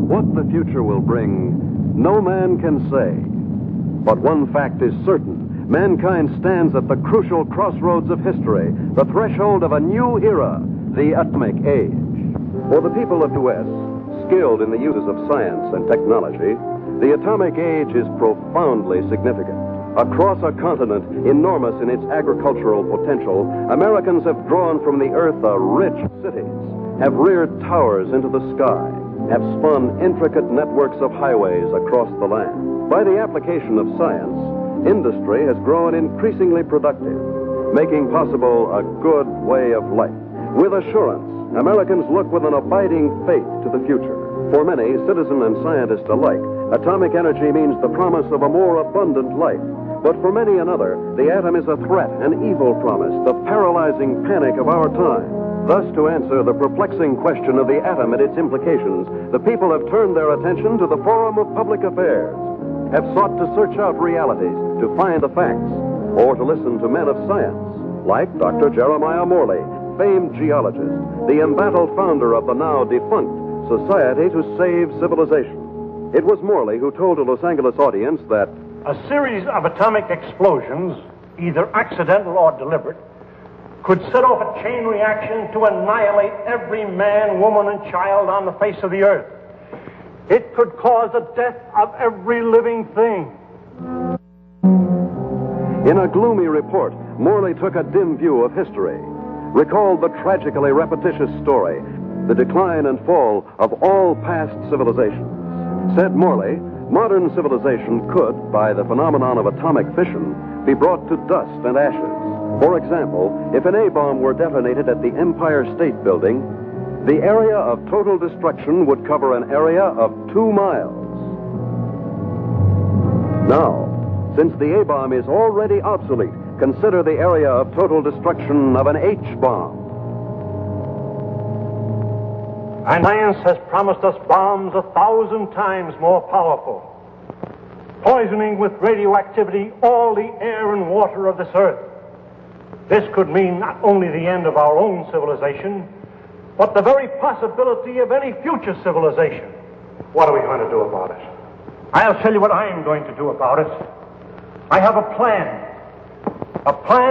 What the future will bring, no man can say. But one fact is certain. Mankind stands at the crucial crossroads of history, the threshold of a new era, the atomic age. For the people of the U.S., skilled in the uses of science and technology, the atomic age is profoundly significant. Across a continent enormous in its agricultural potential, Americans have drawn from the earth a rich cities, have reared towers into the sky, have spun intricate networks of highways across the land. By the application of science, industry has grown increasingly productive, making possible a good way of life. With assurance, Americans look with an abiding faith to the future. For many, citizen and scientist alike, atomic energy means the promise of a more abundant life. But for many another, the atom is a threat, an evil promise, the paralyzing panic of our time. Thus, to answer the perplexing question of the atom and its implications, the people have turned their attention to the forum of public affairs, have sought to search out realities, to find the facts, or to listen to men of science, like Dr. Jeremiah Morley, famed geologist, the embattled founder of the now defunct Society to Save Civilization. It was Morley who told a Los Angeles audience that a series of atomic explosions, either accidental or deliberate, could set off a chain reaction to annihilate every man, woman, and child on the face of the earth. It could cause the death of every living thing. In a gloomy report, Morley took a dim view of history, recalled the tragically repetitious story, the decline and fall of all past civilizations. Said Morley, modern civilization could, by the phenomenon of atomic fission, be brought to dust and ashes. For example, if an A-bomb were detonated at the Empire State Building, the area of total destruction would cover an area of 2 miles. Now, since the A-bomb is already obsolete, consider the area of total destruction of an H-bomb. And science has promised us bombs 1,000 times more powerful, poisoning with radioactivity all the air and water of this earth. This could mean not only the end of our own civilization, but the very possibility of any future civilization. What are we going to do about it? I'll tell you what I am going to do about it. I have a plan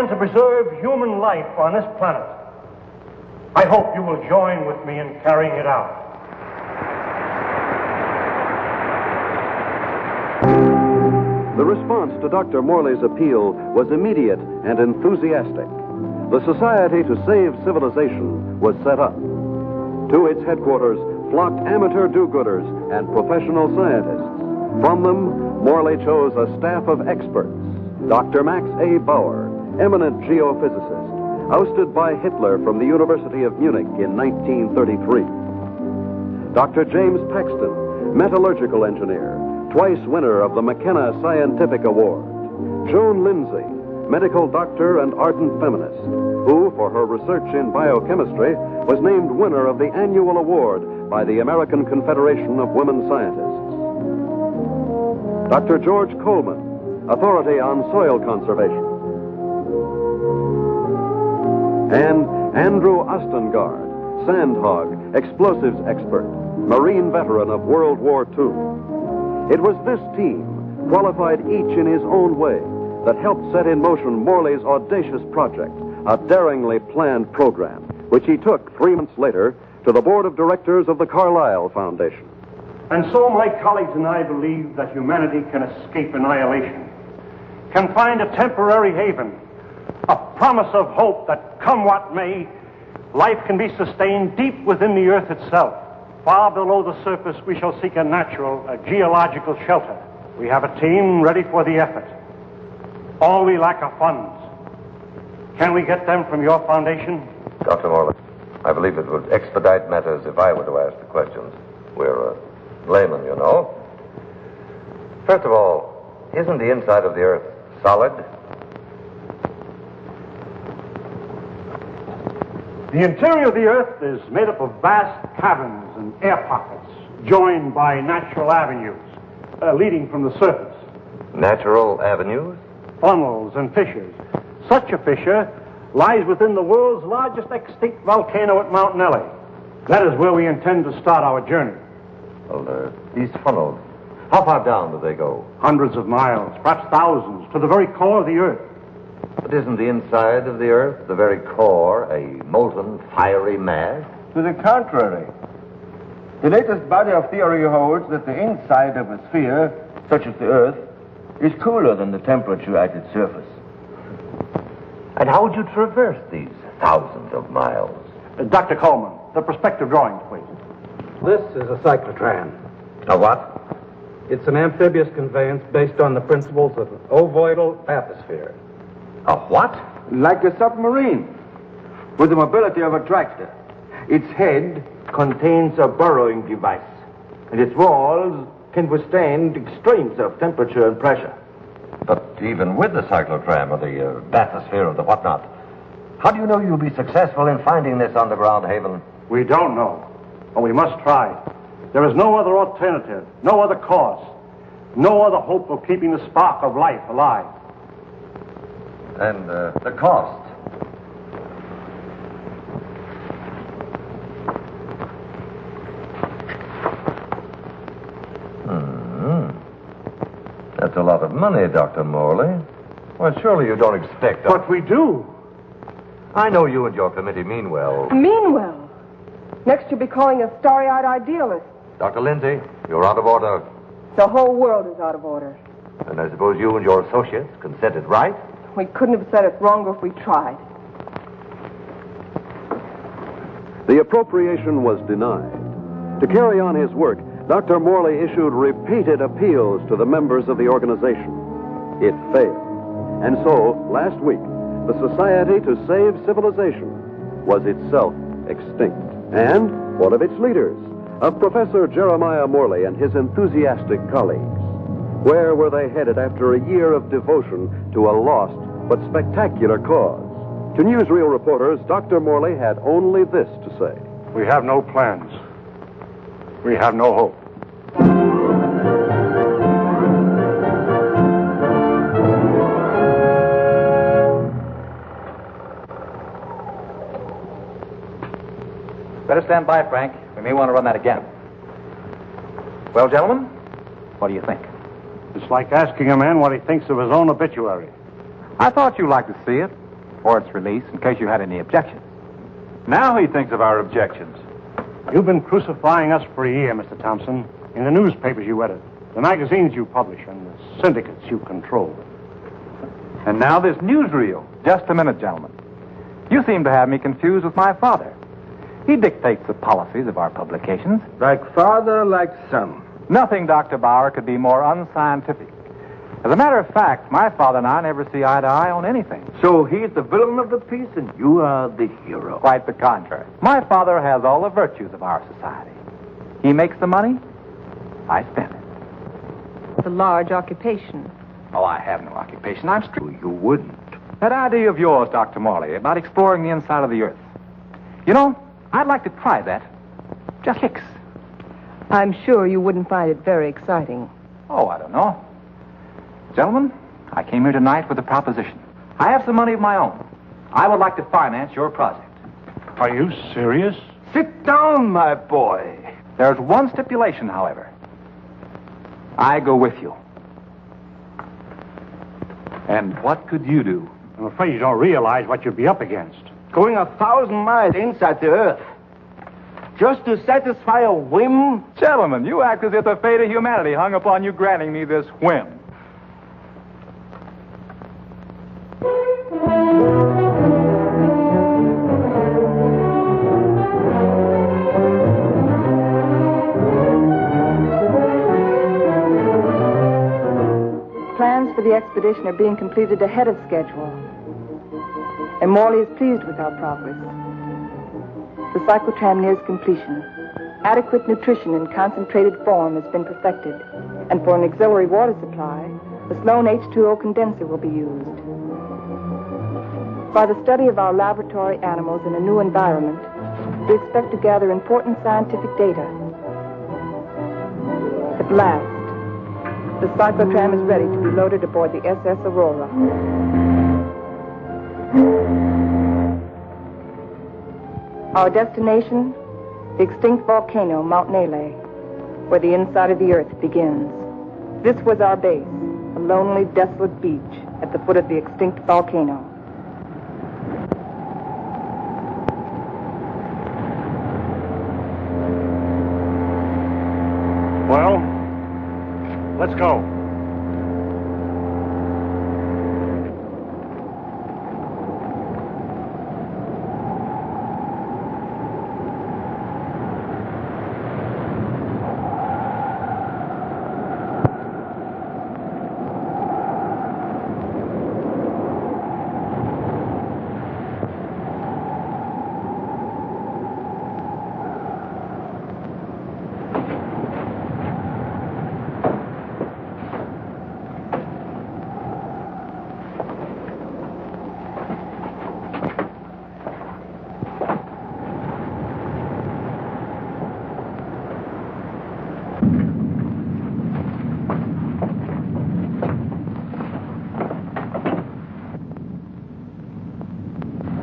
to preserve human life on this planet. I hope you will join with me in carrying it out. The response to Dr. Morley's appeal was immediate and enthusiastic. The Society to Save Civilization was set up. To its headquarters flocked amateur do-gooders and professional scientists. From them, Morley chose a staff of experts. Dr. Max A. Bauer, eminent geophysicist, ousted by Hitler from the University of Munich in 1933. Dr. James Paxton, metallurgical engineer, twice winner of the McKenna Scientific Award. Joan Lindsay, medical doctor and ardent feminist, who, for her research in biochemistry, was named winner of the annual award by the American Confederation of Women Scientists. Dr. George Coleman, authority on soil conservation. And Andrew Ostengard, sandhog, explosives expert, Marine veteran of World War II. It was this team, qualified each in his own way, that helped set in motion Morley's audacious project, a daringly planned program, which he took 3 months later to the board of directors of the Carlyle Foundation. And so my colleagues and I believe that humanity can escape annihilation, can find a temporary haven, a promise of hope that, come what may, life can be sustained deep within the earth itself. Far below the surface, we shall seek a natural, a geological shelter. We have a team ready for the effort. All we lack are funds. Can we get them from your foundation? Dr. Morley, I believe it would expedite matters if I were to ask the questions. We're laymen, you know. First of all, isn't the inside of the earth solid? The interior of the earth is made up of vast caverns and air pockets, joined by natural avenues leading from the surface. Natural avenues? Funnels and fissures. Such a fissure lies within the world's largest extinct volcano at Mount Nelly. That is where we intend to start our journey. Well, these funnels, how far down do they go? Hundreds of miles, perhaps thousands, to the very core of the Earth. But isn't the inside of the Earth, the very core, a molten, fiery mass? To the contrary. The latest body of theory holds that the inside of a sphere, such as the Earth, is cooler than the temperature at its surface. And how would you traverse these thousands of miles? Dr. Coleman, the perspective drawings, please. This is a cyclotram. A what? It's an amphibious conveyance based on the principles of an ovoidal atmosphere. A what? Like a submarine, with the mobility of a tractor. Its head contains a burrowing device, and its walls can withstand extremes of temperature and pressure. But even with the cyclotram or the bathysphere or the whatnot, how do you know you'll be successful in finding this underground haven? We don't know, but we must try. There is no other alternative, no other course, no other hope of keeping the spark of life alive. And the cost? That's a lot of money, Dr. Morley. Well, surely you don't expect... But we do. I know you and your committee mean well. Mean well? Next you'll be calling us starry-eyed idealists. Dr. Lindsay, you're out of order. The whole world is out of order. And I suppose you and your associates can set it right? We couldn't have said it wronger if we tried. The appropriation was denied. To carry on his work, Dr. Morley issued repeated appeals to the members of the organization. It failed. And so, last week, the Society to Save Civilization was itself extinct. And one of its leaders, of Professor Jeremiah Morley and his enthusiastic colleagues. Where were they headed after a year of devotion to a lost but spectacular cause? To newsreel reporters, Dr. Morley had only this to say. We have no plans. We have no hope. Better stand by, Frank. We may want to run that again. Well, gentlemen, what do you think? It's like asking a man what he thinks of his own obituary. I thought you'd like to see it, or its release, in case you had any objections. Now he thinks of our objections. You've been crucifying us for a year, Mr. Thompson, in the newspapers you edit, the magazines you publish, and the syndicates you control. And now this newsreel. Just a minute, gentlemen. You seem to have me confused with my father. He dictates the policies of our publications. Like father, like son. Nothing, Dr. Bauer, could be more unscientific. As a matter of fact, my father and I never see eye to eye on anything. So he's the villain of the piece, and you are the hero. Quite the contrary. My father has all the virtues of our society. He makes the money, I spend it. It's a large occupation. Oh, I have no occupation. I'm strict. You wouldn't. That idea of yours, Dr. Morley, about exploring the inside of the Earth. You know, I'd like to try that. Just kicks. I'm sure you wouldn't find it very exciting. Oh, I don't know. Gentlemen, I came here tonight with a proposition. I have some money of my own. I would like to finance your project. Are you serious? Sit down, my boy. There's one stipulation, however. I go with you. And what could you do? I'm afraid you don't realize what you'd be up against. Going 1,000 miles inside the Earth. Just to satisfy a whim? Gentlemen, you act as if the fate of humanity hung upon you granting me this whim. Plans for the expedition are being completed ahead of schedule. And Morley is pleased with our progress. The cyclotram nears completion. Adequate nutrition in concentrated form has been perfected. And for an auxiliary water supply, the Sloan H2O condenser will be used. By the study of our laboratory animals in a new environment, we expect to gather important scientific data. At last, the cyclotram is ready to be loaded aboard the SS Aurora. Our destination, the extinct volcano, Mount Nele. where the inside of the earth begins. This was our base, a lonely, desolate beach at the foot of the extinct volcano. Well, let's go.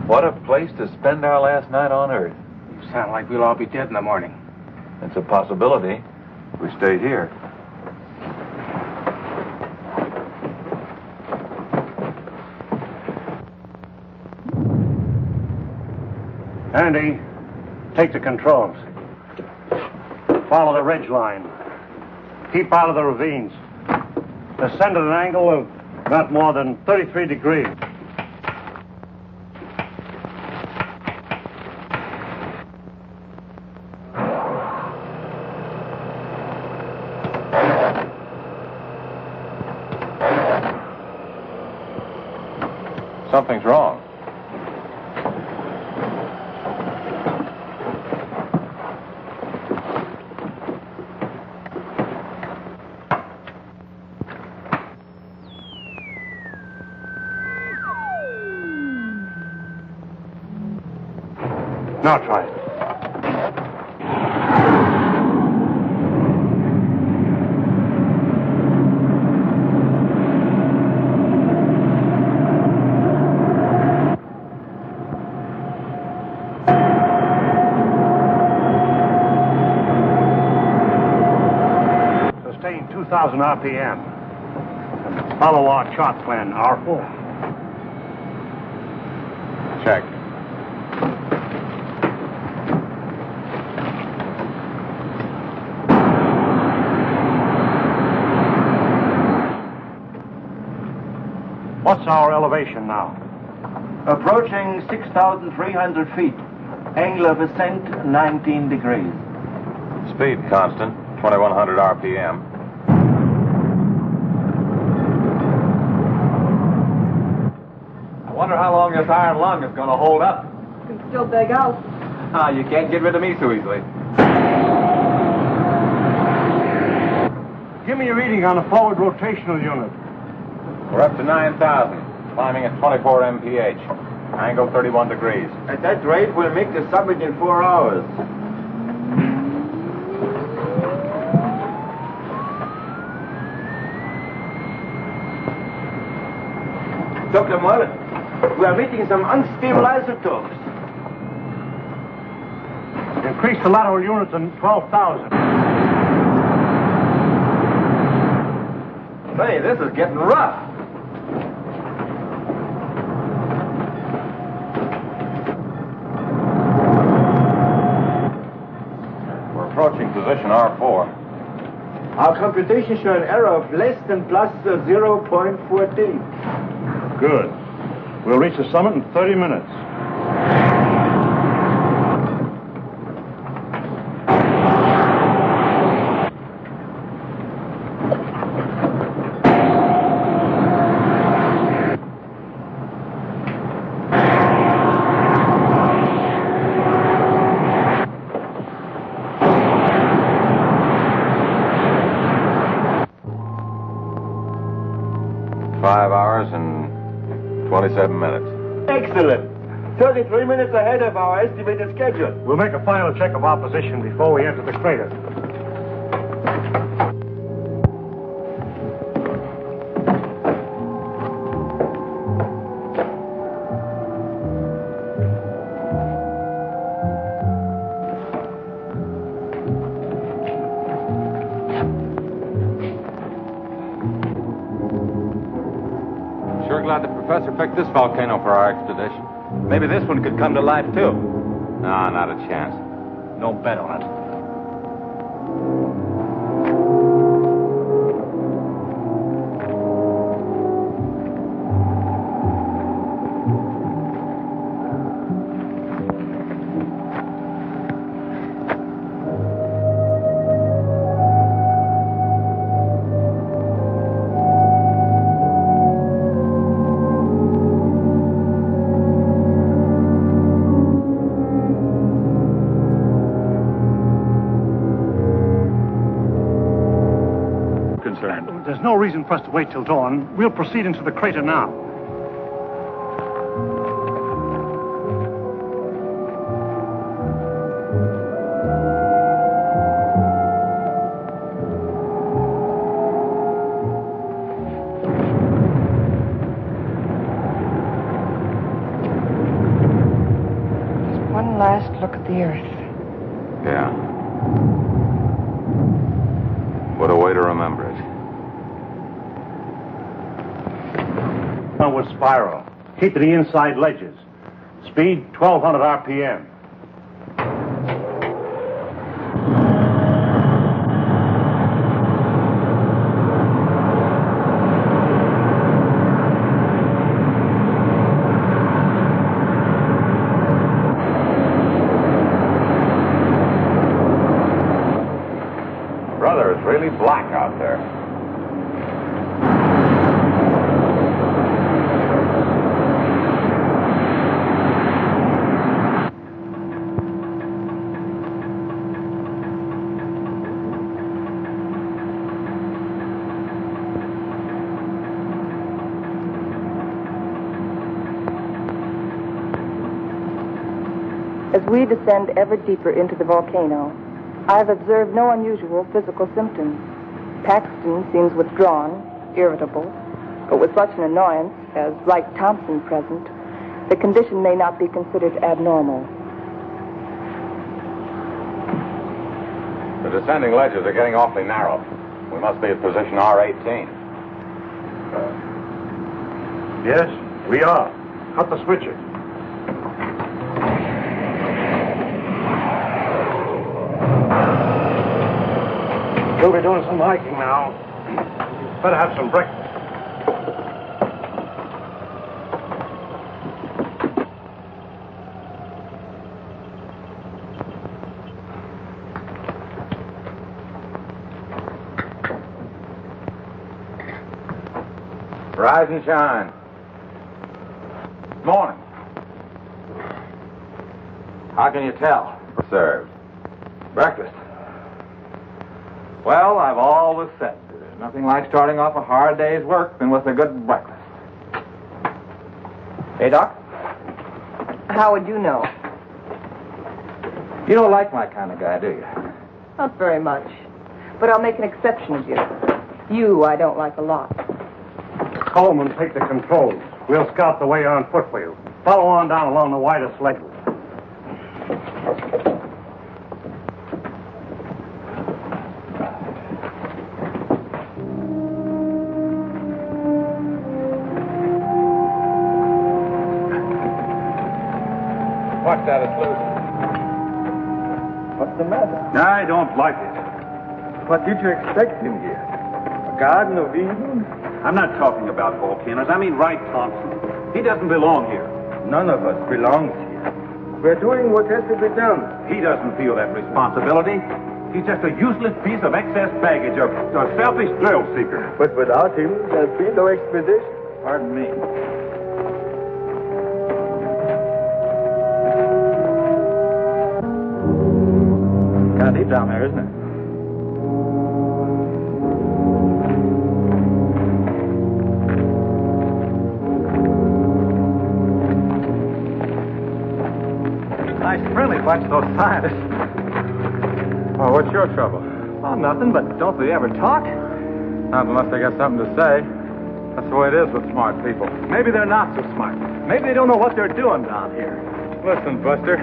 What a place to spend our last night on Earth. You sound like we'll all be dead in the morning. It's a possibility. We stay here. Andy, take the controls. Follow the ridge line. Keep out of the ravines. Ascend at an angle of not more than 33 degrees. Something's wrong. Now try it. Sustain 2,000 RPM. And follow our chart plan, R4. Check. What's our elevation now? Approaching 6,300 feet. Angle of ascent, 19 degrees. Speed constant, 2,100 RPM. I wonder how long this iron lung is going to hold up. You can still beg out. You can't get rid of me so easily. Give me a reading on the forward rotational unit. We're up to 9,000, climbing at 24 mph. Angle 31 degrees. At that rate, we'll make the summit in 4 hours. Dr. Mullen, we are meeting some unstable isotopes. Increase the lateral unit to 12,000. Hey, this is getting rough. We're approaching position R4. Our computations show an error of less than plus 0.14. Good. We'll reach the summit in 30 minutes. Five hours and 27 minutes. Excellent. 33 minutes ahead of our estimated schedule. We'll make a final check of our position before we enter the crater. professor picked this volcano for our expedition. Maybe this one could come to life, too. No, not a chance. No bet on it. There's no reason for us to wait till dawn. We'll proceed into the crater now. Just one last look at the earth. Yeah. What a way to remember it. Downward spiral. Keep to the inside ledges. Speed 1,200 RPM. Brother, it's really black out there. As we descend ever deeper into the volcano, I have observed no unusual physical symptoms. Paxton seems withdrawn, irritable, but with such an annoyance as Wright Thompson present, the condition may not be considered abnormal. The descending ledges are getting awfully narrow. We must be at position R18. Yes, we are. Cut the switcher. We'll be doing some hiking now. Better have some breakfast. Rise and shine. Morning. How can you tell? Served. Breakfast. Well, I've always said there's nothing like starting off a hard day's work than with a good breakfast. Hey, Doc? How would you know? You don't like my kind of guy, do you? Not very much. But I'll make an exception of you. You I don't like a lot. Coleman, take the controls. We'll scout the way on foot for you. Follow on down along the widest ledge. Watch that, it's loose. What's the matter? I don't like it. What did you expect him here? A Garden of Eden? I'm not talking about volcanoes. I mean Wright Thompson. He doesn't belong here. None of us belongs here. We're doing what has to be done. He doesn't feel that responsibility. He's just a useless piece of excess baggage, a selfish thrill seeker. But without him, there'd be no expedition. Pardon me. Kind of deep down there, isn't it? Nice friendly bunch, those scientists. Oh, what's your trouble? Oh, nothing, but don't they ever talk? Not unless they got something to say. That's the way it is with smart people. Maybe they're not so smart. Maybe they don't know what they're doing down here. Listen, Buster.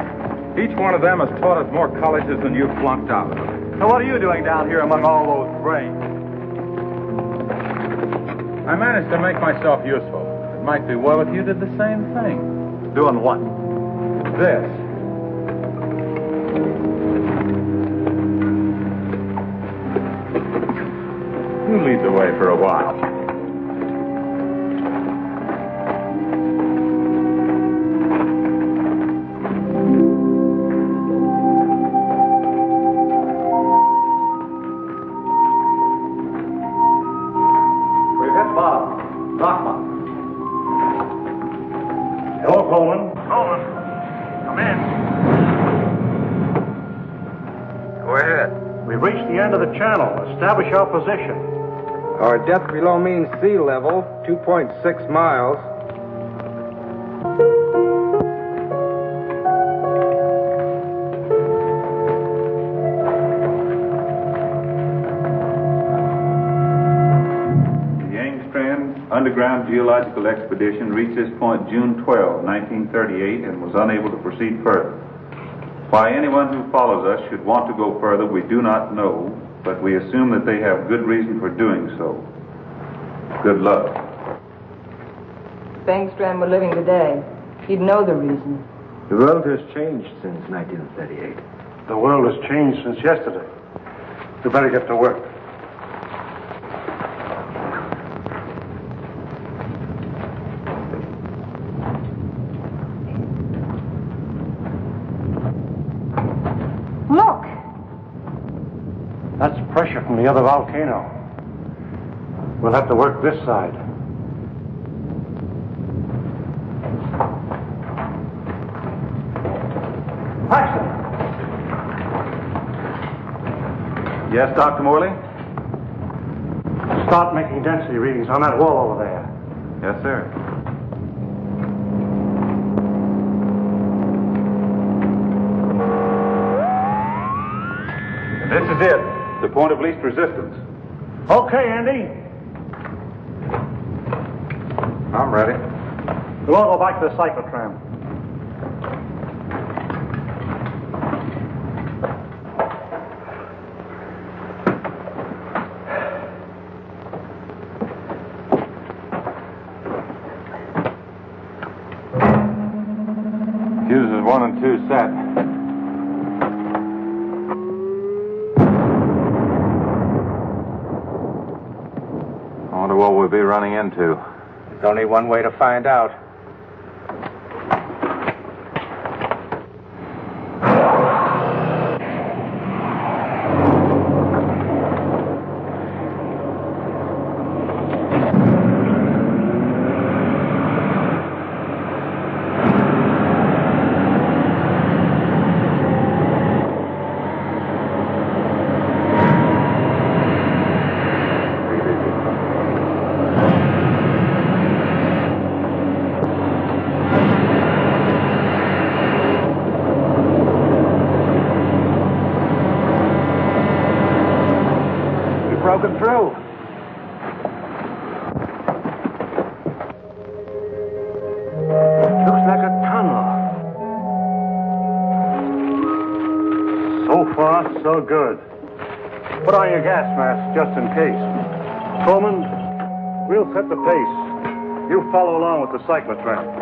Each one of them has taught us more colleges than you've flunked out of. So what are you doing down here among all those brains? I managed to make myself useful. It might be well if you did the same thing. Doing what? This. You lead the way for a while. We've hit bottom. Rock bottom. Hello, Coleman. Coleman. Come in. Go ahead. We've reached the end of the channel. Establish our position. Our depth below mean sea level, 2.6 miles. The Angstrom Underground Geological Expedition reached this point June 12, 1938, and was unable to proceed further. Why anyone who follows us should want to go further, we do not know, but we assume that they have good reason for doing so. Good luck. If Engstrand were living today, he'd know the reason. The world has changed since 1938. The world has changed since yesterday. We better get to work. Look! That's pressure from the other volcano. We'll have to work this side. Paxton! Yes, Dr. Morley? Start making density readings on that wall over there. Yes, sir. This is it. The point of least resistance. Okay, Andy. I'm ready. We'll all go back to the cyclotram. Fuses 1 and 2 set. I wonder what we'll be running into. There's only one way to find out. Broken through. Looks like a tunnel. So far, so good. Put on your gas mask just in case. Coleman, we'll set the pace. You follow along with the cyclotram.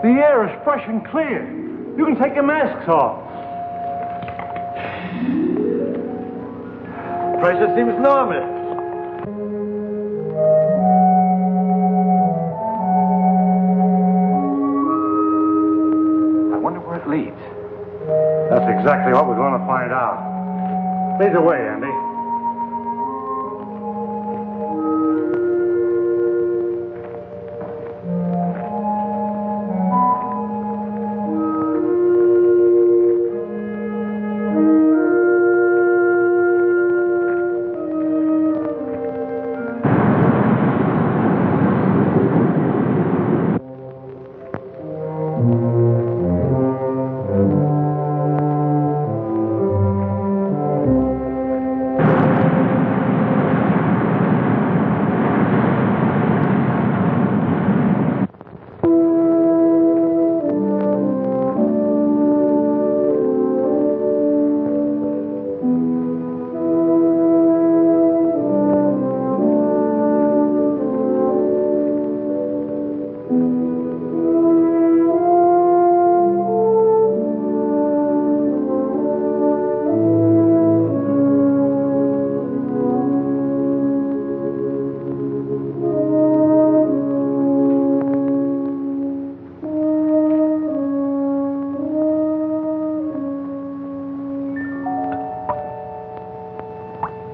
The air is fresh and clear. You can take your masks off. Pressure seems normal. I wonder where it leads. That's exactly what we're going to find out. Lead the way, Andy.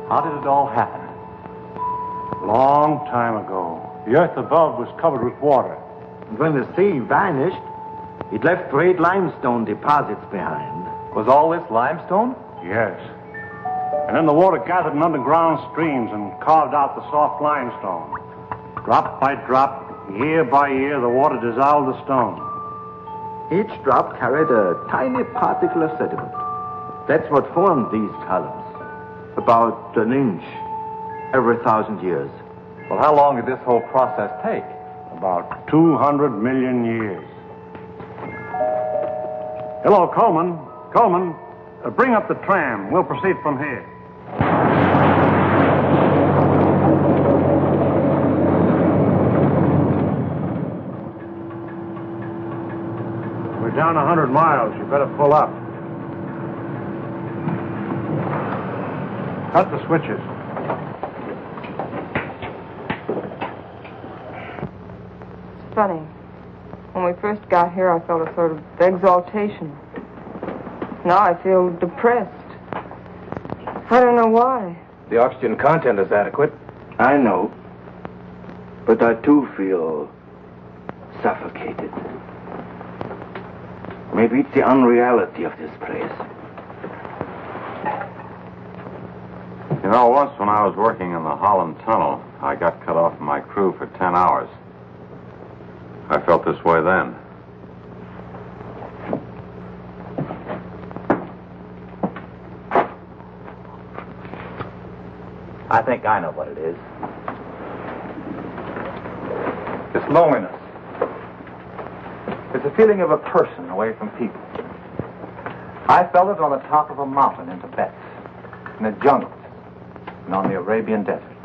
How did it all happen? Long time ago, the earth above was covered with water. And when the sea vanished, it left great limestone deposits behind. Was all this limestone? Yes. And then the water gathered in underground streams and carved out the soft limestone. Drop by drop, year by year, the water dissolved the stone. Each drop carried a tiny particle of sediment. That's what formed these columns. About an inch every 1,000 years. Well, how long did this whole process take? About 200 million years. Hello, Coleman. Coleman, bring up the tram. We'll proceed from here. We're down 100 miles. You better pull up. Cut the switches. It's funny. When we first got here, I felt a sort of exaltation. Now I feel depressed. I don't know why. The oxygen content is adequate. I know. But I too feel suffocated. Maybe it's the unreality of this place. You know, once when I was working in the Holland Tunnel, I got cut off from my crew for 10 hours. I felt this way then. I think I know what it is. It's loneliness. It's a feeling of a person away from people. I felt it on the top of a mountain in Tibet, in the jungles, and on the Arabian desert.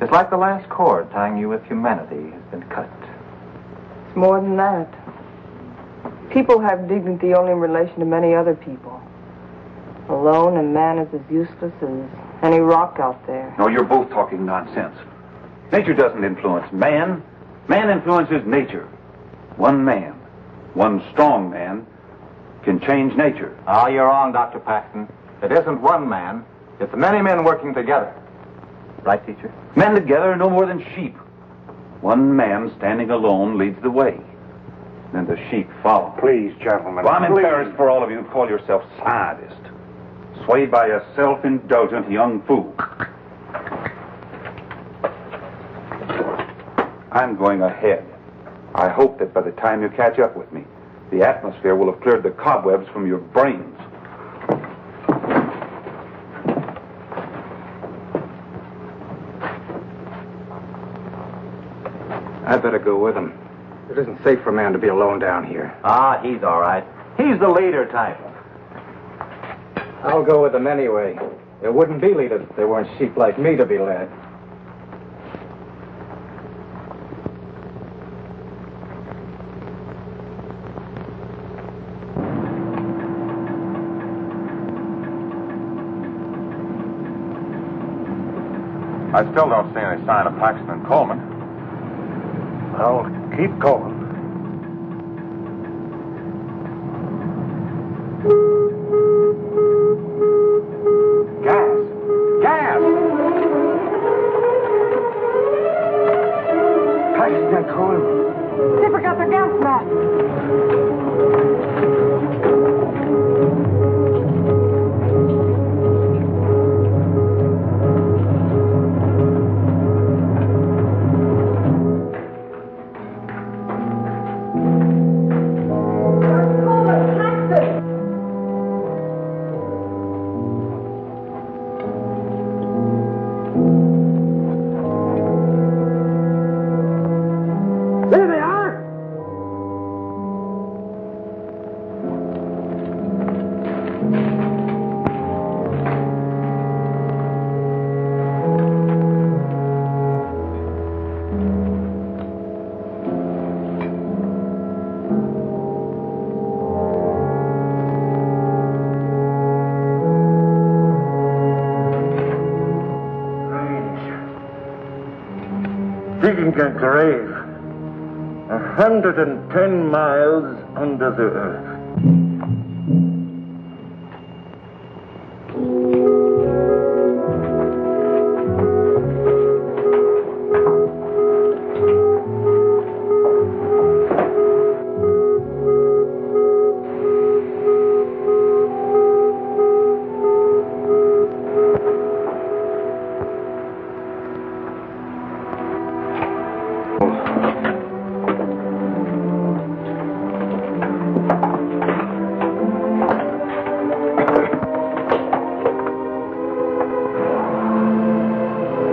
It's like the last cord tying you with humanity has been cut. It's more than that. People have dignity only in relation to many other people. Alone, a man is as useless as any rock out there. No, you're both talking nonsense. Nature doesn't influence man. Man influences nature. One man, one strong man, can change nature. Oh, you're wrong, Dr. Paxton. It isn't one man. It's many men working together. Right, teacher? Men together are no more than sheep. One man standing alone leads the way. Then the sheep follow. Please, gentlemen. Well, I'm embarrassed for all of you who call yourself scientists. Swayed by a self-indulgent young fool. I'm going ahead. I hope that by the time you catch up with me, the atmosphere will have cleared the cobwebs from your brains. I'd better go with him. It isn't safe for a man to be alone down here. Ah, he's all right. He's the leader type. I'll go with them anyway. There wouldn't be leaders if there weren't sheep like me to be led. I still don't see any sign of Paxton and Coleman. Well, keep going. Gas! Paxton and Coleman. They forgot their gas mask. There they are! Digging a grave 110 miles under the earth.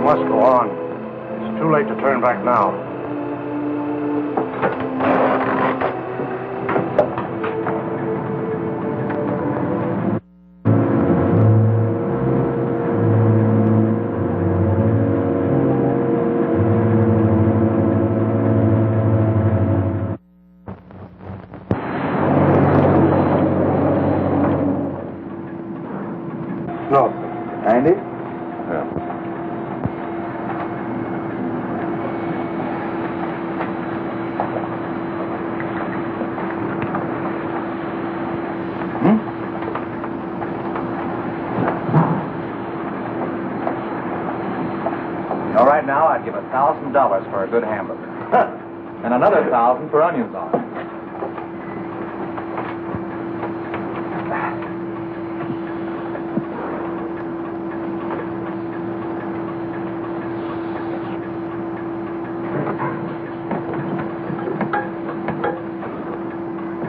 must go on. It's too late to turn back now. No. Andy? Yeah. You know, right now, I'd give $1,000 for a good hamburger. And another 1,000 for onions on it.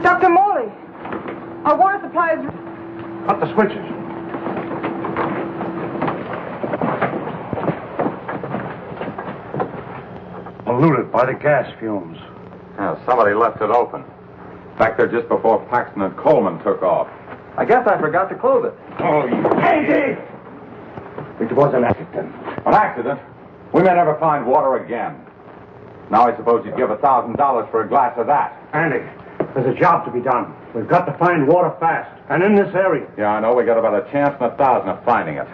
Dr. Morley, our water supply is... Cut the switches. Polluted by the gas fumes. Yeah, somebody left it open. Back there just before Paxton and Coleman took off. I guess I forgot to close it. Oh, you... Andy! It was an accident. An accident? We may never find water again. Now I suppose you'd give $1,000 for a glass of that. Andy, there's a job to be done. We've got to find water fast, and in this area. Yeah, I know. We got about a chance in 1,000 of finding it.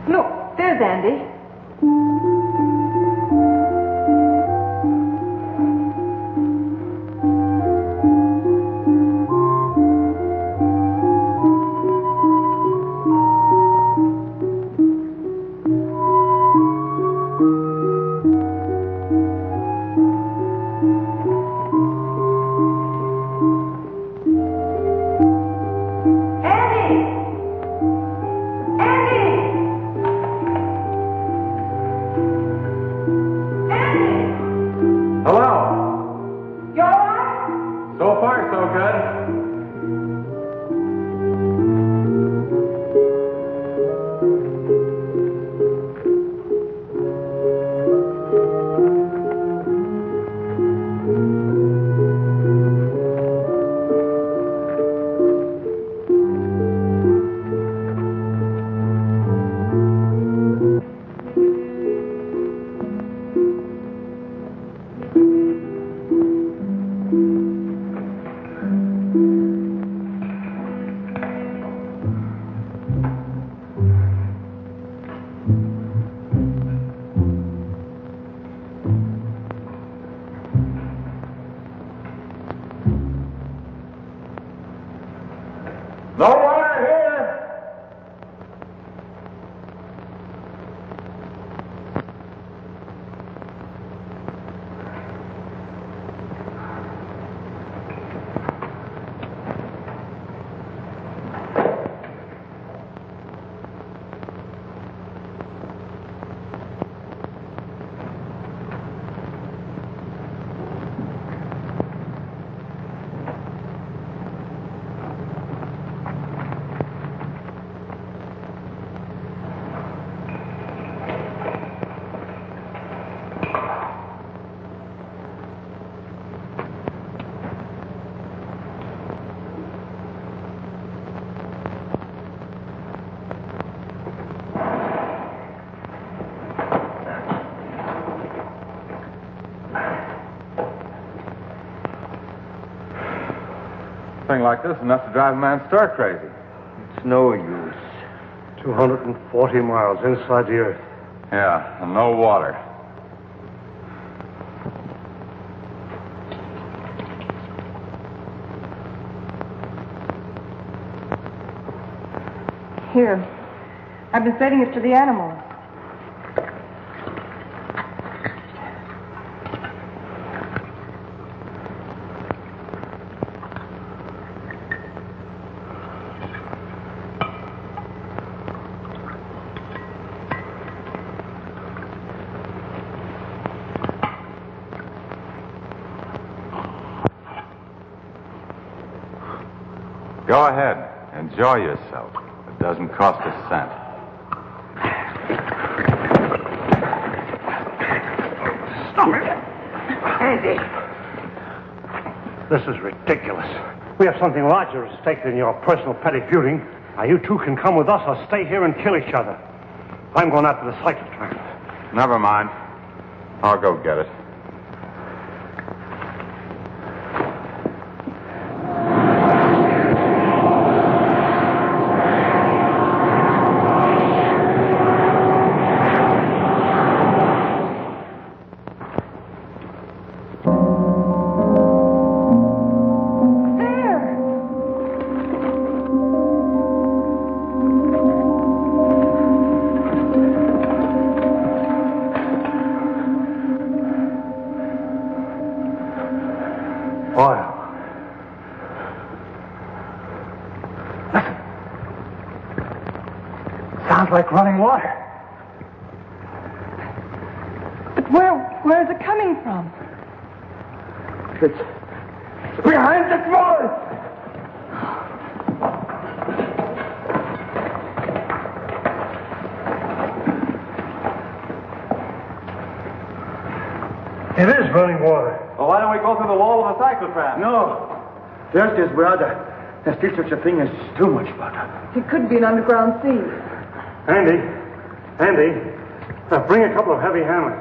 Look, there's Andy. No water here! Thing like this enough to drive a man stark crazy. It's no use. 240 miles inside the earth. Yeah, and no water. Here. I've been feeding it to the animals. Go ahead. Enjoy yourself. It doesn't cost a cent. Stop it! Andy! This is ridiculous. We have something larger at stake than your personal petty feuding. Now, you two can come with us or stay here and kill each other. I'm going after the cyclotron. Never mind. I'll go get it. Sounds like running water. But where's it coming from? It's behind this wall. It is running water. Well, why don't we go through the wall of the cyclotron? No. There's this brother. There's still such a thing as too much butter. It could be an underground sea. Andy, bring a couple of heavy hammers.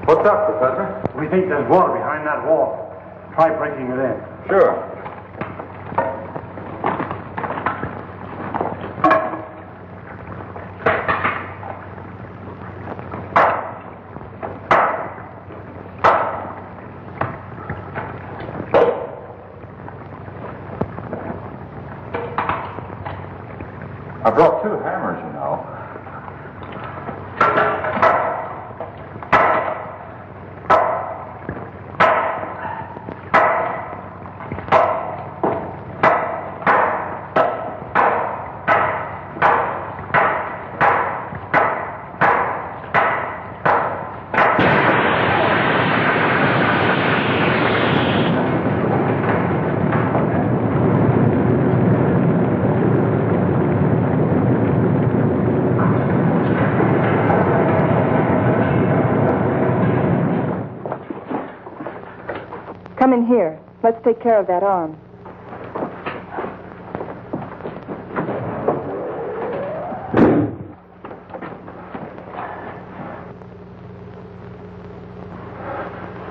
What's up, Professor? We think there's water behind that wall. Try breaking it in. Sure. I brought 2 hammers, you know. Come in here. Let's take care of that arm.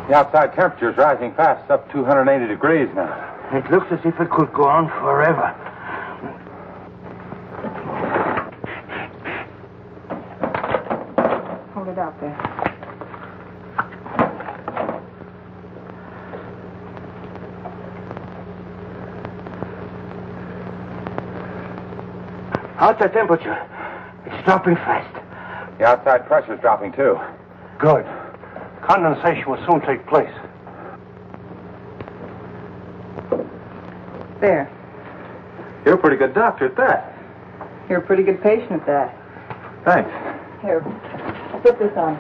The outside temperature's rising fast. It's up 280 degrees now. It looks as if it could go on forever. Hold it out there. Outside temperature. It's dropping fast. The outside pressure's dropping, too. Good. Condensation will soon take place. There. You're a pretty good doctor at that. You're a pretty good patient at that. Thanks. Here. Put this on.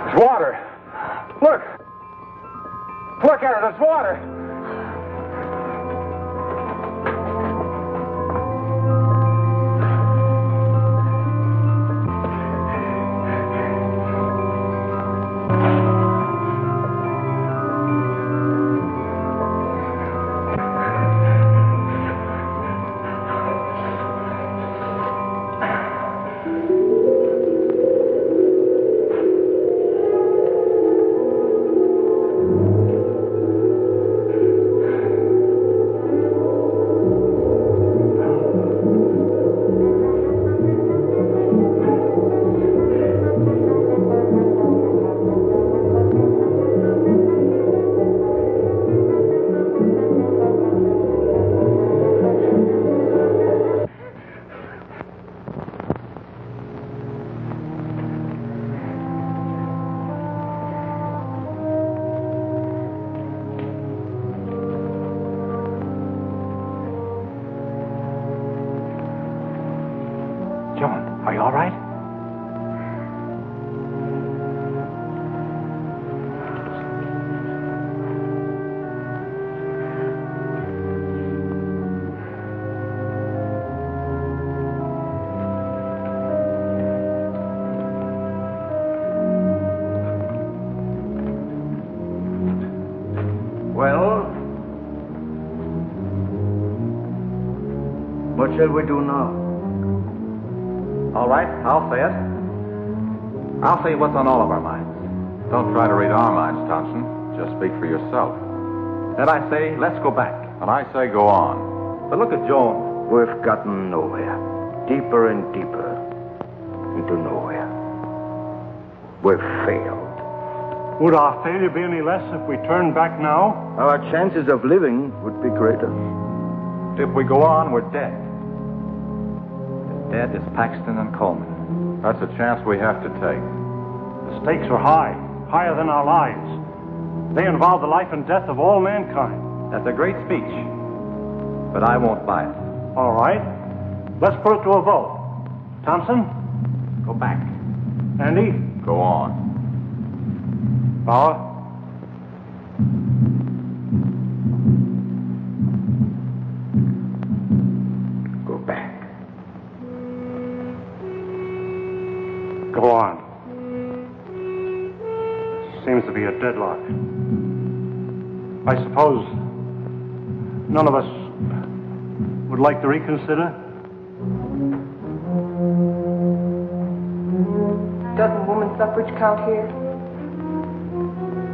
It's water. Look. Look at it. It's water. Joan, are you all right? Well, what shall we do now? All right, I'll say it. I'll say what's on all of our minds. Don't try to read our minds, Thompson. Just speak for yourself. Then I say, let's go back. And I say go on. But look at Joan. We've gotten nowhere. Deeper and deeper into nowhere. We've failed. Would our failure be any less if we turned back now? Our chances of living would be greater. If we go on, we're dead. As dead as Paxton and Coleman. That's a chance we have to take. The stakes are high, higher than our lives. They involve the life and death of all mankind. That's a great speech. But I won't buy it. All right. Let's put it to a vote. Thompson? Go back. Andy? Go on. Bauer? Go back. Go on. Seems to be a deadlock. I suppose none of us would like to reconsider? Doesn't woman suffrage count here?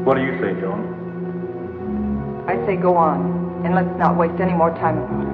What do you say, Joan? I say go on, and let's not waste any more time about it.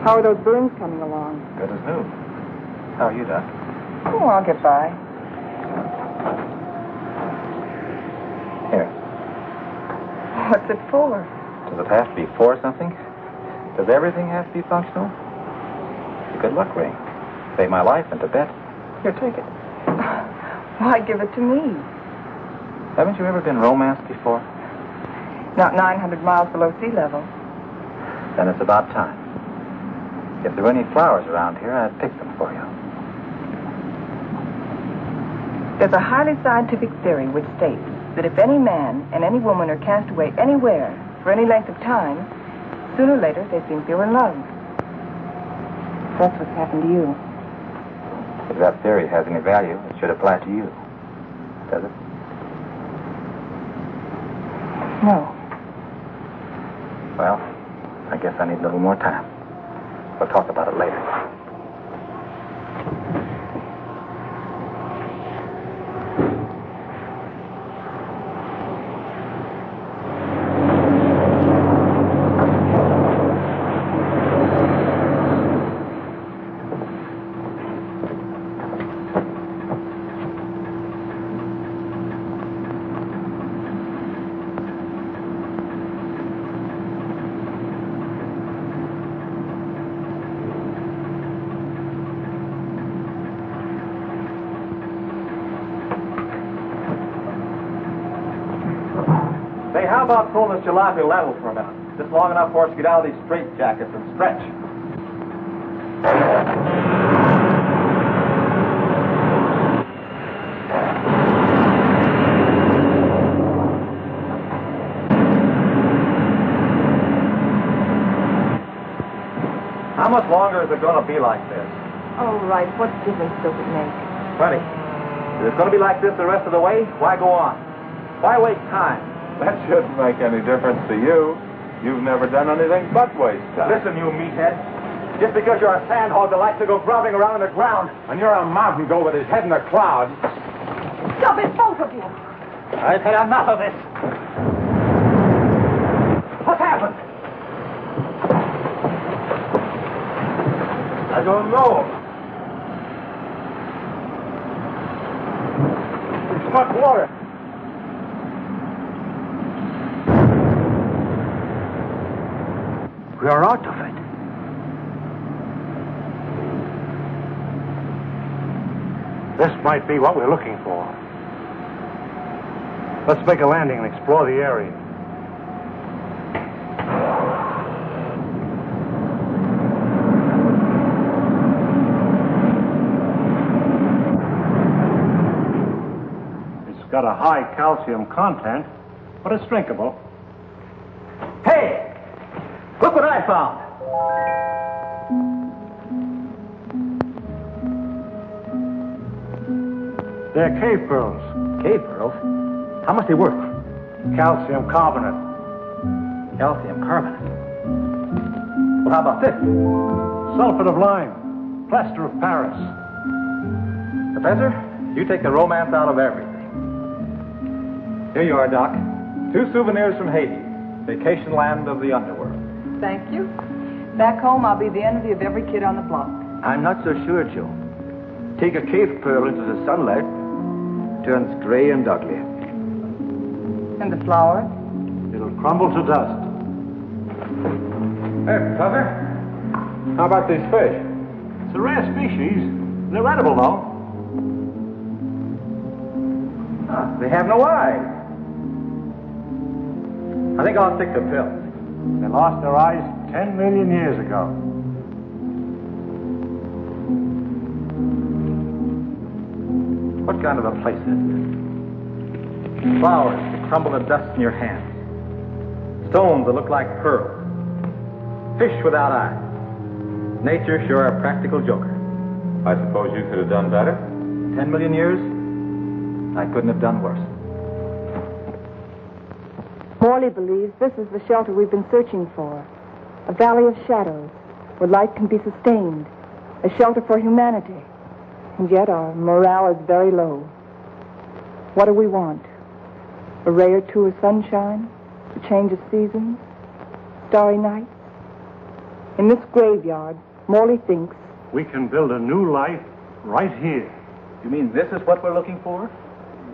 How are those burns coming along? Good as new. How are you, Doc? Oh, I'll get by. Here. What's it for? Does it have to be for something? Does everything have to be functional? It's a good luck ring. Saved my life in Tibet. Here, take it. Why give it to me? Haven't you ever been romanced before? Not 900 miles below sea level. Then it's about time. If there were any flowers around here, I'd pick them for you. There's a highly scientific theory which states that if any man and any woman are cast away anywhere for any length of time, sooner or later they seem to feel in love. That's what's happened to you. If that theory has any value, it should apply to you. Does it? No. Well, I guess I need a little more time. We'll talk about it later. Say, how about pulling this jalopy level for a minute? Just long enough for us to get out of these straitjackets and stretch. How much longer is it going to be like this? Oh, right. What difference does it make? Plenty. If it's going to be like this the rest of the way, why go on? Why waste time? That shouldn't make any difference to you. You've never done anything but waste time. Listen, you meathead. Just because you're a sandhog that likes to go groveling around in the ground. And you're a mountain goat with his head in the clouds. Stop it, both of you. I've had enough of this. What's happened? I don't know. It's much water. We are out of it. This might be what we're looking for. Let's make a landing and explore the area. It's got a high calcium content, but it's drinkable. Hey! Look what I found. They're cave pearls. Cave pearls? How much they worth? Calcium carbonate. Calcium carbonate. Well, how about this? Sulfate of lime. Plaster of Paris. Professor, you take the romance out of everything. Here you are, Doc. 2 souvenirs from Haiti. Vacation land of the underworld. Thank you. Back home, I'll be the envy of every kid on the block. I'm not so sure, Joe. Take a cave pearl into the sunlight, turns gray and ugly. And the flowers? It'll crumble to dust. Hey, Professor. How about these fish? It's a rare species. They're edible, though. They have no eyes. I think I'll stick to pills. They lost their eyes 10 million years ago. What kind of a place is this? Flowers that crumble to dust in your hands. Stones that look like pearls. Fish without eyes. Nature sure a practical joker. I suppose you could have done better? 10 million years, I couldn't have done worse. Morley believes this is the shelter we've been searching for. A valley of shadows, where life can be sustained. A shelter for humanity. And yet our morale is very low. What do we want? A ray or two of sunshine? A change of seasons? Starry nights? In this graveyard, Morley thinks We can build a new life right here. You mean this is what we're looking for?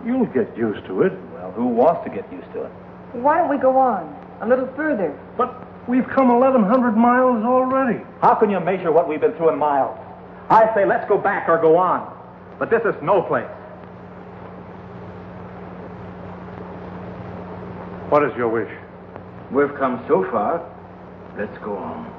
You'll get used to it. Well, who wants to get used to it? why don't we go on a little further? But we've come 1,100 miles already. How can you measure what we've been through in miles? I say let's go back or go on. But this is no place. What is your wish? We've come so far. Let's go on.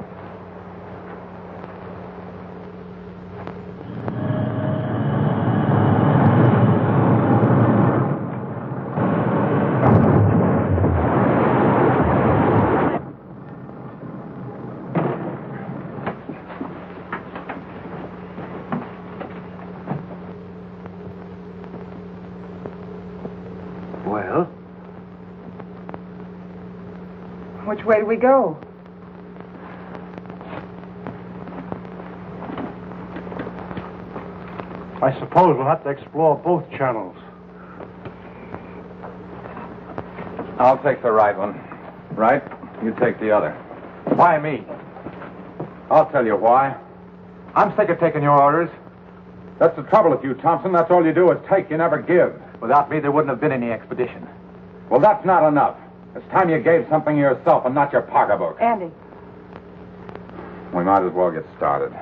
Well? Which way do we go? I suppose we'll have to explore both channels. I'll take the right one. Right? You take the other. Why me? I'll tell you why. I'm sick of taking your orders. That's the trouble with you, Thompson. That's all you do is take, you never give. Without me, there wouldn't have been any expedition. Well, that's not enough. It's time you gave something yourself and not your pocketbook. Andy. We might as well get started.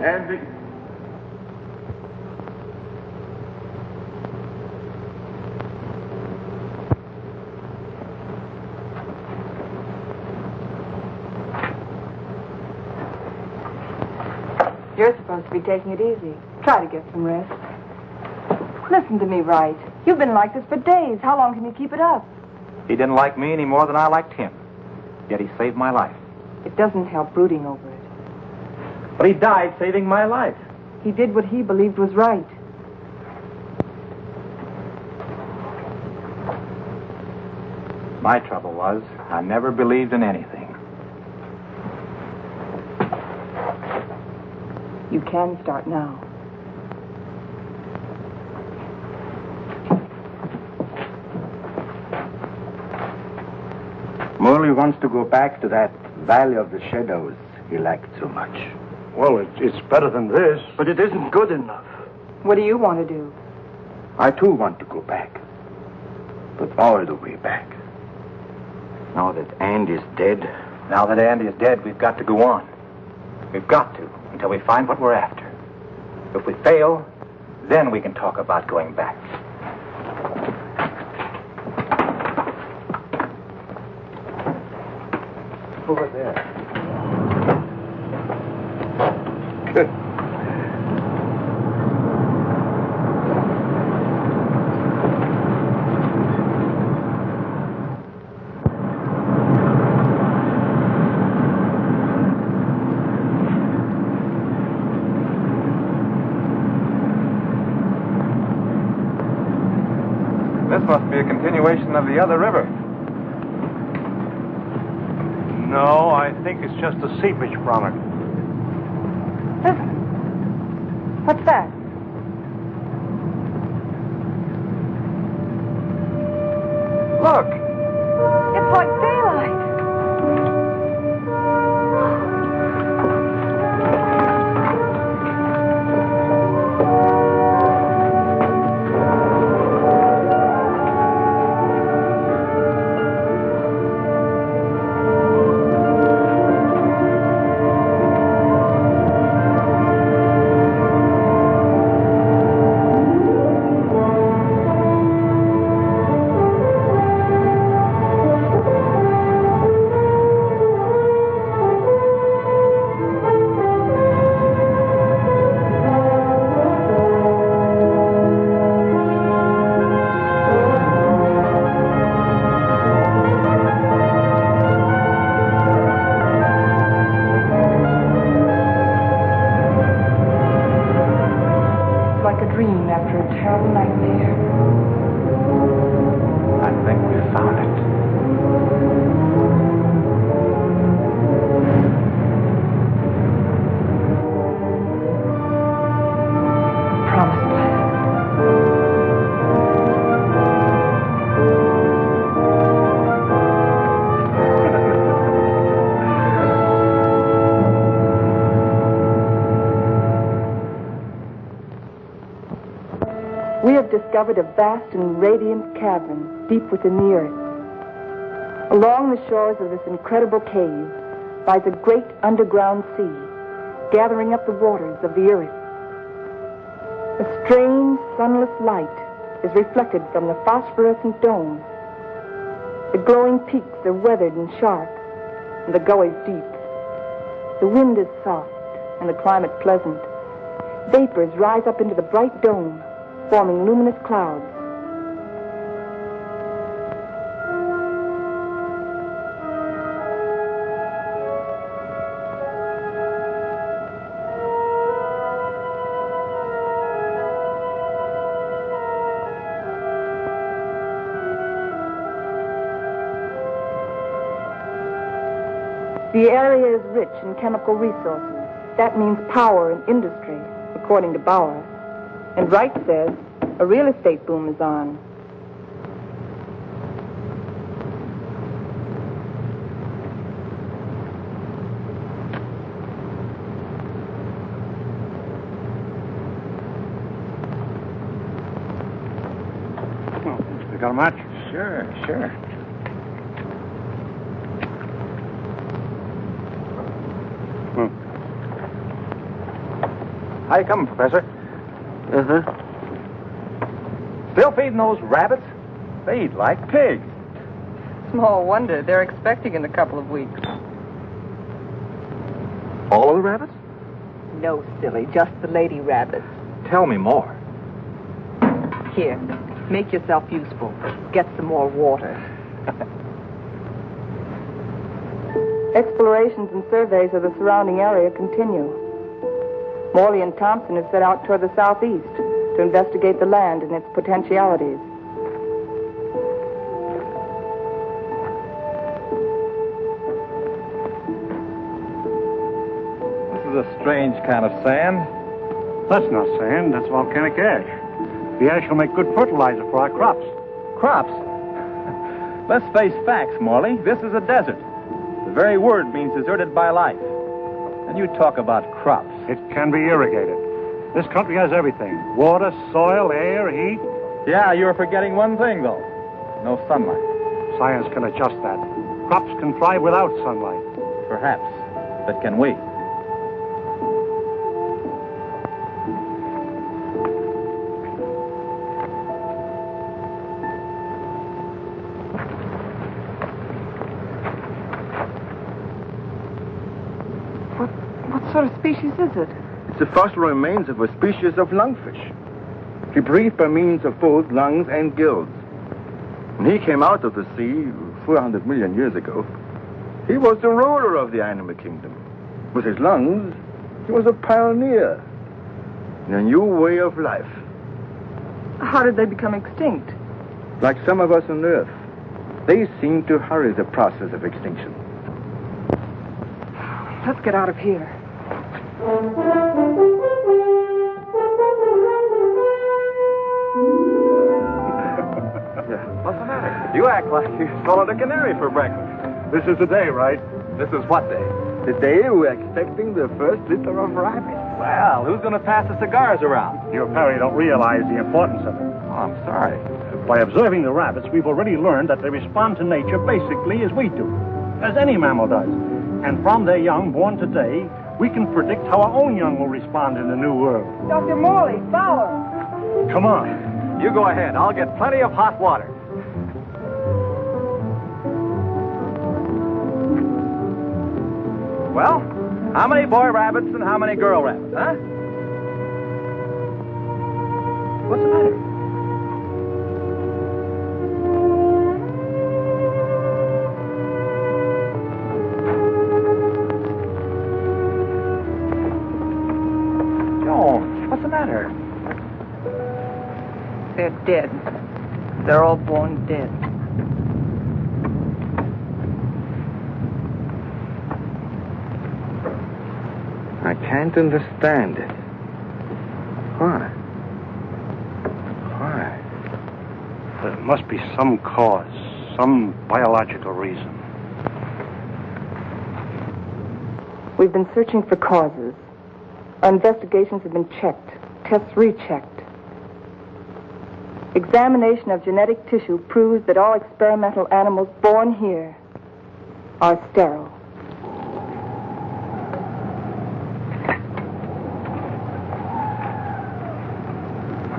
And You're supposed to be taking it easy. Try to get some rest. Listen to me, Wright. You've been like this for days. How long can you keep it up? He didn't like me any more than I liked him. Yet he saved my life. It doesn't help brooding over it. But he died saving my life. He did what he believed was right. My trouble was, I never believed in anything. You can start now. Morley wants to go back to that Valley of the Shadows he liked so much. Well, it's better than this. But it isn't good enough. What do you want to do? I too want to go back. But all the way back. Now that Andy's dead. Now that Andy is dead, we've got to go on. We've got to, until we find what we're after. If we fail, then we can talk about going back. Over there. This must be a continuation of the other river. No, I think it's just a seepage from it. Listen. What's that? Look! It's like daylight. We have discovered a vast and radiant cavern deep within the earth. Along the shores of this incredible cave lies a great underground sea, gathering up the waters of the earth. A strange, sunless light is reflected from the phosphorescent dome. The glowing peaks are weathered and sharp, and the gullies deep. The wind is soft, and the climate pleasant. Vapors rise up into the bright dome, forming luminous clouds. The area is rich in chemical resources. That means power and industry, according to Bauer. And Wright says a real estate boom is on. You got a match? Sure. How you coming, Professor? Still feeding those rabbits? They eat like pigs. Small wonder. They're expecting in a couple of weeks. All of the rabbits? No, silly. Just the lady rabbits. Tell me more. Here, make yourself useful. Get some more water. Explorations and surveys of the surrounding area continue. Morley and Thompson have set out toward the southeast to investigate the land and its potentialities. This is a strange kind of sand. That's not sand, that's volcanic ash. The ash will make good fertilizer for our crops. Crops? Let's face facts, Morley. This is a desert. The very word means deserted by life. And you talk about crops. It can be irrigated. This country has everything. Water, soil, air, heat. Yeah, you're forgetting one thing, though. No sunlight. Science can adjust that. Crops can thrive without sunlight. Perhaps. But can we? What sort of species is it? It's the fossil remains of a species of lungfish. He breathed by means of both lungs and gills. When he came out of the sea 400 million years ago, he was the ruler of the animal kingdom. With his lungs, he was a pioneer in a new way of life. How did they become extinct? Like some of us on Earth, they seem to hurry the process of extinction. Let's get out of here. What's the matter? You act like you swallowed a canary for breakfast. This is the day, right? This is what day? The day we're expecting the first litter of rabbits. Well, who's going to pass the cigars around? You apparently don't realize the importance of it. Oh, I'm sorry. By observing the rabbits, we've already learned that they respond to nature basically as we do, as any mammal does. And from their young born today, we can predict how our own young will respond in the new world. Dr. Morley, Fowler. Come on. You go ahead. I'll get plenty of hot water. Well, how many boy rabbits and how many girl rabbits, huh? What's the matter? Joan, what's the matter? They're dead. They're all born dead. I can't understand it. Why? Why? There must be some cause, some biological reason. We've been searching for causes. Our investigations have been checked, tests rechecked. Examination of genetic tissue proves that all experimental animals born here are sterile.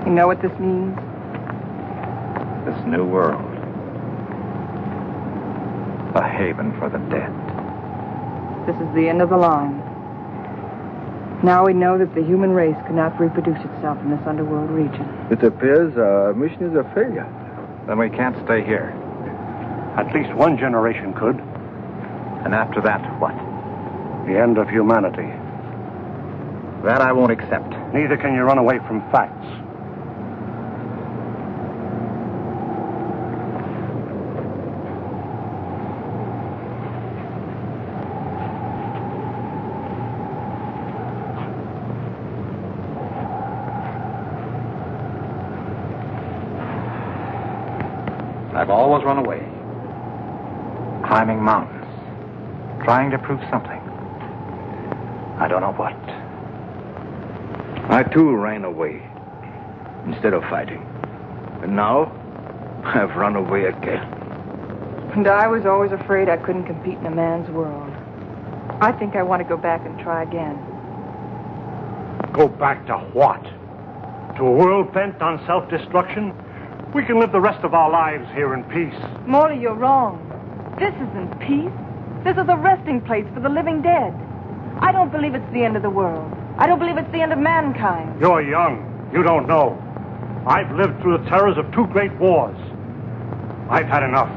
You know what this means? This new world. A haven for the dead. This is the end of the line. Now we know that the human race cannot reproduce itself in this underworld region. It appears our mission is a failure. Then we can't stay here. At least one generation could. And after that, what? The end of humanity. That I won't accept. Neither can you run away from facts. I've always run away. Climbing mountains. Trying to prove something. I don't know what. I too ran away instead of fighting. And now I've run away again. And I was always afraid I couldn't compete in a man's world. I think I want to go back and try again. Go back to what? To a world bent on self-destruction? We can live the rest of our lives here in peace. Morley, you're wrong. This isn't peace. This is a resting place for the living dead. I don't believe it's the end of the world. I don't believe it's the end of mankind. You're young. You don't know. I've lived through the terrors of 2 great wars. I've had enough.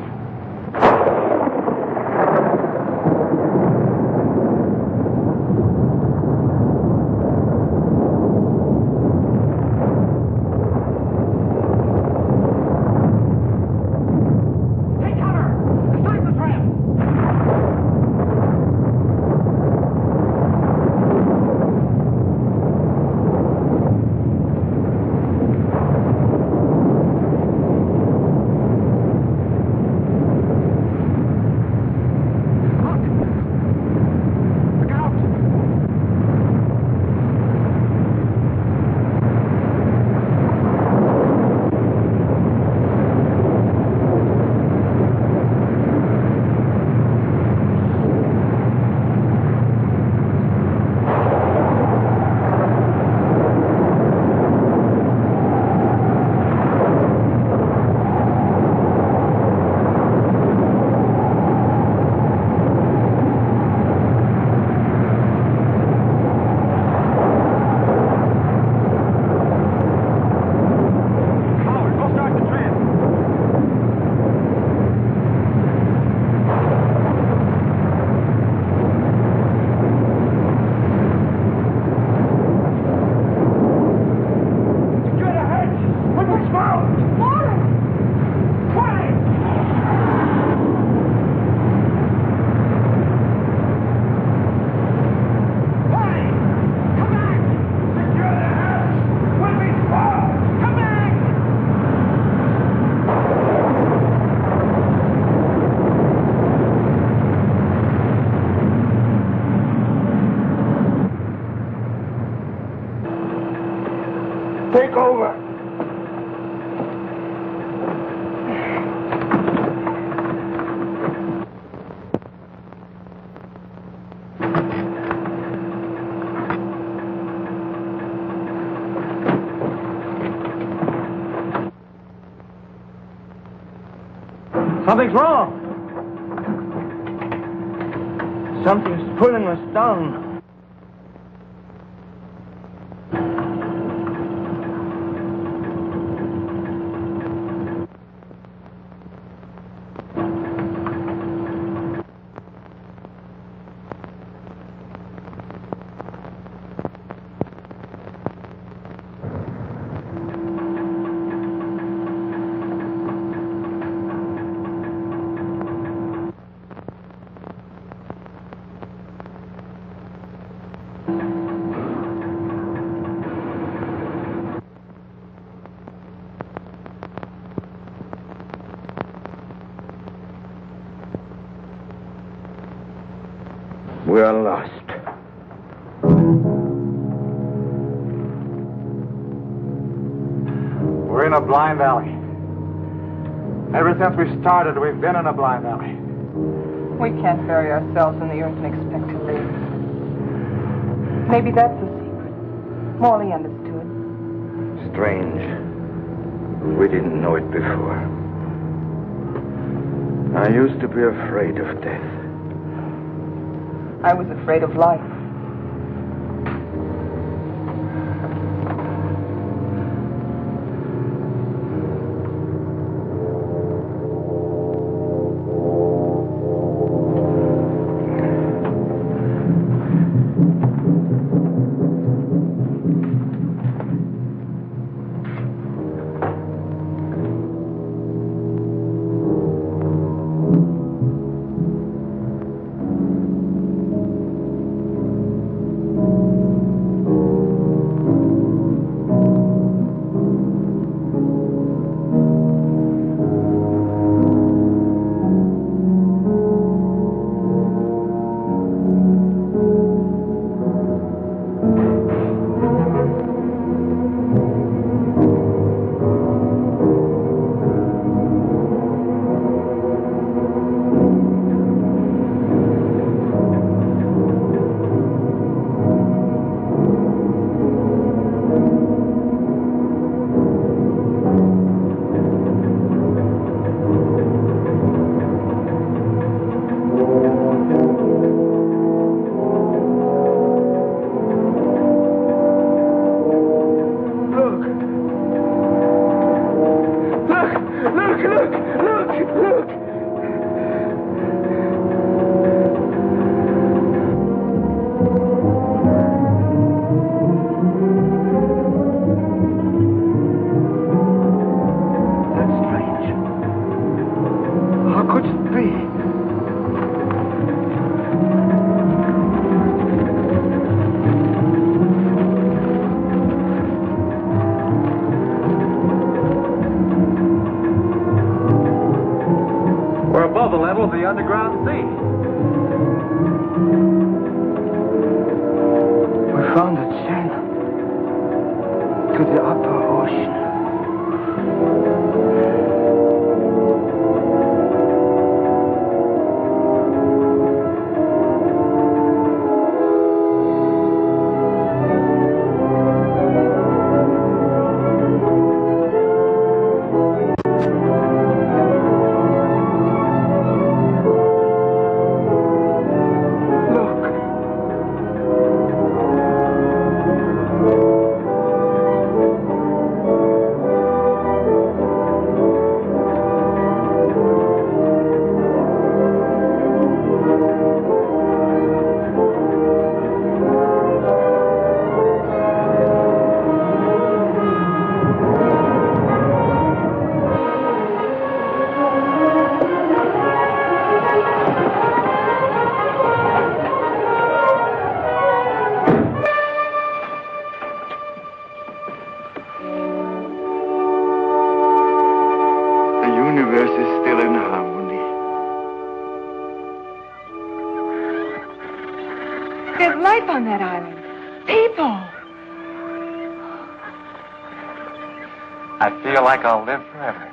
Take over. Something's wrong. Something's pulling us down. We are lost. We're in a blind alley. Ever since we started, we've been in a blind alley. We can't bury ourselves in the earth and expect to live. Maybe that's the secret. Morley understood. Strange. We didn't know it before. I used to be afraid of death. I was afraid of life. There's life on that island. People. I feel like I'll live forever.